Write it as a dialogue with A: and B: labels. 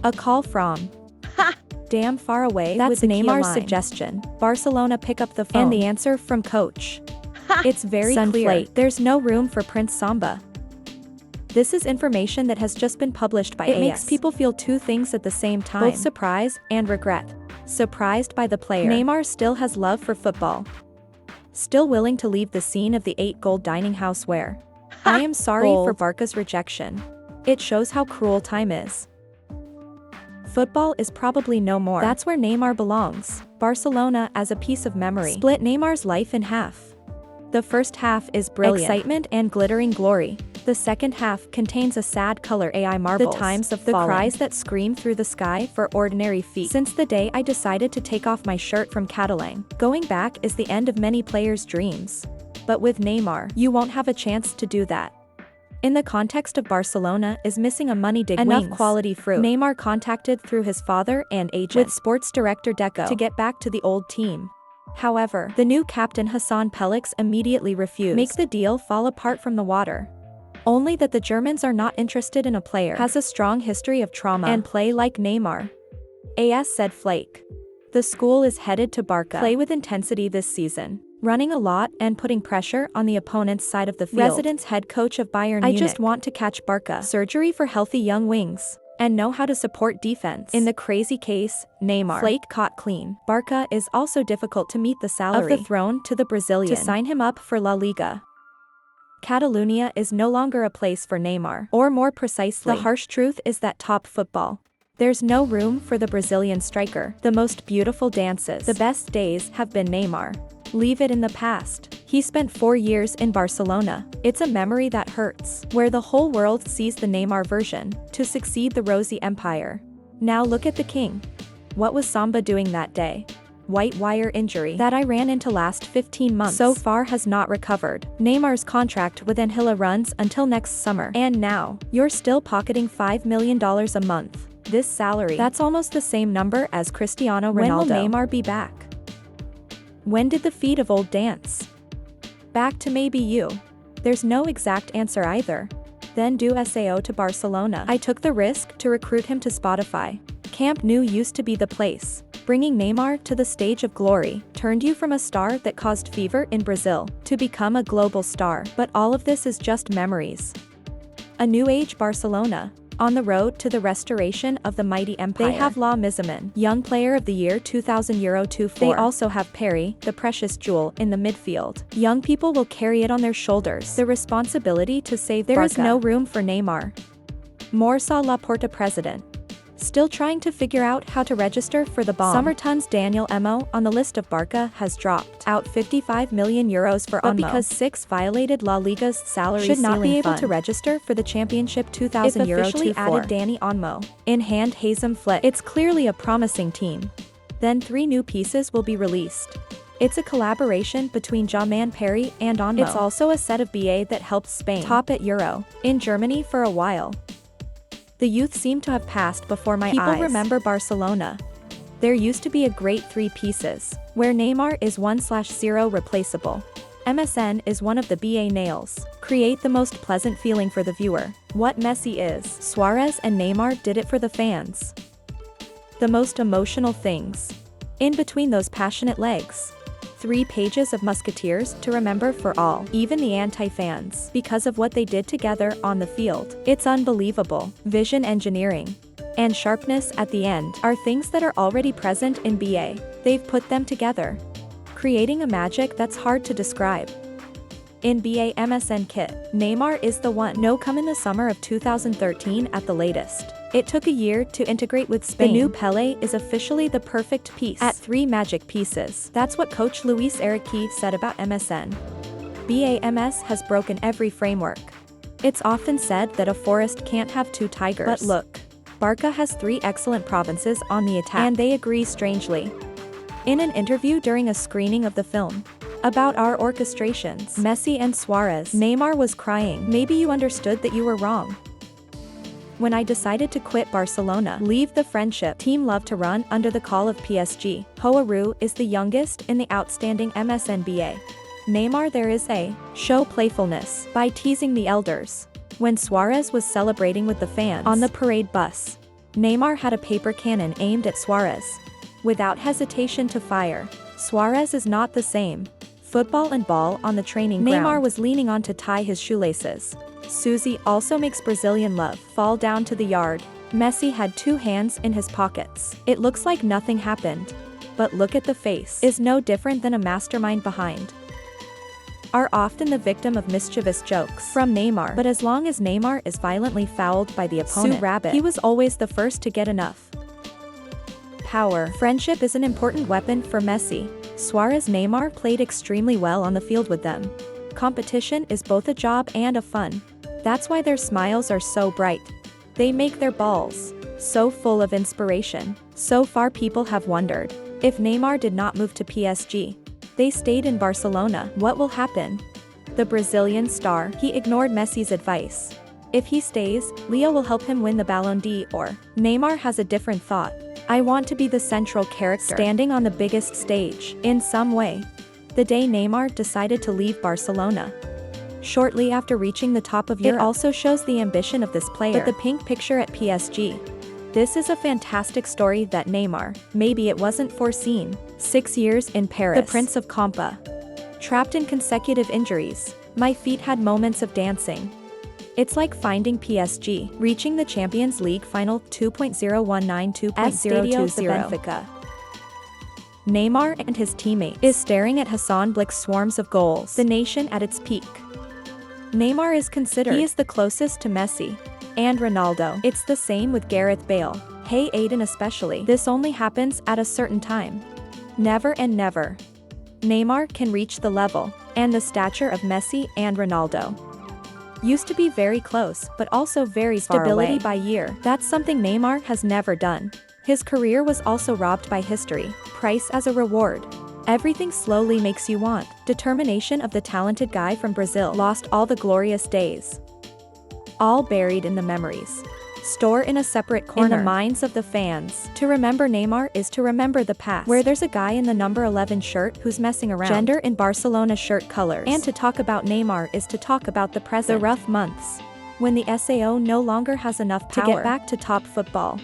A: A call from damn far away.
B: That's
A: with the
B: Neymar's
A: line.
B: suggestion.
A: Barcelona pick up the phone.
B: And
A: the answer from coach. It's very clear.
B: Sunflake.
A: There's no room for Prince Samba. This is information that has just been published by AS. It makes people feel two things at the same time. Both surprise and regret. Surprised by the player. Neymar still has love for football. Still willing to leave the scene of the 8-goal dining house where I am sorry for Barca's rejection. It shows how cruel time is. Football is probably no more. That's where Neymar belongs. Barcelona as a piece of memory. Split Neymar's life in half. The first half is brilliant excitement and glittering glory. The second half contains a sad color AI marbles. The times of the cries that scream through the sky for ordinary feet. Since the day I decided to take off my shirt from Catalan, going back is the end of many players' dreams. But with Neymar, you won't have a chance to do that. In the context of Barcelona is missing a money dig enough quality fruit. Neymar contacted through his father and agent with sports director Deco to get back to the old team. However, the new captain Hassan Pelix immediately refused. Make the deal fall apart from the water. Only that the Germans are not interested in a player has a strong history of trauma and play like Neymar. AS said Flake. The school is headed to Barca. Play with intensity this season, running a lot and putting pressure on the opponent's side of the field. Residence head coach of Bayern Munich. I just want to catch Barca. Surgery for healthy young wings. And know how to support defense. In the crazy case, Neymar Flake caught clean. Barca is also difficult to meet the salary of the throne to the Brazilian to sign him up for La Liga. Catalunya is no longer a place for Neymar. Or more precisely, the harsh truth is that top football. There's no room for the Brazilian striker. The most beautiful dances, the best days have been Neymar. Leave it in the past. He spent 4 years in Barcelona. It's a memory that hurts, where the whole world sees the Neymar version, to succeed the Rosy Empire. Now look at the king. What was Samba doing that day? White wire injury that I ran into last 15 months so far has not recovered. Neymar's contract with Anhila runs until next summer. And now, you're still pocketing $5 million a month. This salary, that's almost the same number as Cristiano Ronaldo. When will Neymar be back? When did the feet of old dance? Back to maybe you. There's no exact answer either. Then do SAO to Barcelona. I took the risk to recruit him to Spotify. Camp Nou used to be the place. Bringing Neymar to the stage of glory turned you from a star that caused fever in Brazil to become a global star. But all of this is just memories. A new age Barcelona. On the road to the restoration of the mighty empire. They have La Mizaman, Young Player of the Year 2000 Euro 24. They also have Perry, the precious jewel, in the midfield. Young people will carry it on their shoulders. The responsibility to save Barca. There is no room for Neymar. Morsa Laporta president. Still trying to figure out how to register for the bomb. Summerton's Daniel Emo on the list of Barca has dropped out 55 million euros for Onmo. But because 6 violated La Liga's salary should not be able to register for the championship 2000 Euro 24. If officially added Danny Onmo. In hand Hazem Flick. It's clearly a promising team. Then 3 new pieces will be released. It's a collaboration between Jaman Perry and Onmo. It's also a set of BA that helped Spain top at Euro in Germany for a while. The youth seem to have passed before my eyes. People remember Barcelona. There used to be a great 3 pieces, where Neymar is 1/0 replaceable. MSN is one of the BA nails. Create the most pleasant feeling for the viewer. What Messi is. Suarez and Neymar did it for the fans. The most emotional things. In between those passionate legs. 3 pages of Musketeers to remember for all, even the anti-fans, because of what they did together on the field. It's unbelievable. Vision engineering and sharpness at the end are things that are already present in BA. They've put them together, creating a magic that's hard to describe. In BA MSN kit, Neymar is the one. No come in the summer of 2013 at the latest. It took a year to integrate with Spain. The new Pelé is officially the perfect piece at 3 magic pieces. That's what coach Luis Enrique said about MSN. BAMS has broken every framework. It's often said that a forest can't have 2 tigers. But look, Barca has 3 excellent provinces on the attack, and they agree strangely. In an interview during a screening of the film about our orchestrations, Messi and Suarez, Neymar was crying. Maybe you understood that you were wrong. When I decided to quit Barcelona, leave the friendship, team loved to run under the call of PSG. Hoaru is the youngest in the outstanding MSNBA. Neymar there is a show playfulness by teasing the elders. When Suarez was celebrating with the fans on the parade bus, Neymar had a paper cannon aimed at Suarez. Without hesitation to fire. Suarez is not the same. Football and ball on the training ground. Neymar was leaning on to tie his shoelaces. Suzy also makes Brazilian love fall down to the yard. Messi had 2 hands in his pockets. It looks like nothing happened. But look at the face. Is no different than a mastermind behind. Are often the victim of mischievous jokes from Neymar. But as long as Neymar is violently fouled by the opponent, he was always the first to get enough. Power. Friendship is an important weapon for Messi. Suarez and Neymar played extremely well on the field with them. Competition is both a job and a fun. That's why their smiles are so bright. They make their balls so full of inspiration. So far people have wondered, if Neymar did not move to PSG, they stayed in Barcelona, what will happen? The Brazilian star, he ignored Messi's advice. If he stays, Leo will help him win the Ballon d'Or. Neymar has a different thought. I want to be the central character, standing on the biggest stage, in some way. The day Neymar decided to leave Barcelona. Shortly after reaching the top of Europe, it also shows the ambition of this player. But the pink picture at PSG. This is a fantastic story that Neymar, maybe it wasn't foreseen. 6 years in Paris. The Prince of Compa. Trapped in consecutive injuries. My feet had moments of dancing. It's like finding PSG, reaching the Champions League final 2.019 2.020 Benfica. Neymar and his teammate is staring at Hassan Blick's swarms of goals. The nation at its peak. Neymar is considered. He is the closest to Messi. And Ronaldo. It's the same with Gareth Bale. Hey Aiden especially. This only happens at a certain time. Never and never. Neymar can reach the level and the stature of Messi and Ronaldo. Used to be very close, but also very far away. Stability by year. That's something Neymar has never done. His career was also robbed by history. Price as a reward. Everything slowly makes you want. Determination of the talented guy from Brazil lost all the glorious days. All buried in the memories. Store in a separate corner in the minds of the fans. To remember Neymar is to remember the past. Where there's a guy in the number 11 shirt who's messing around. Gender in Barcelona shirt colors. And to talk about Neymar is to talk about the present. The rough months. When the SAO no longer has enough power to get back to top football.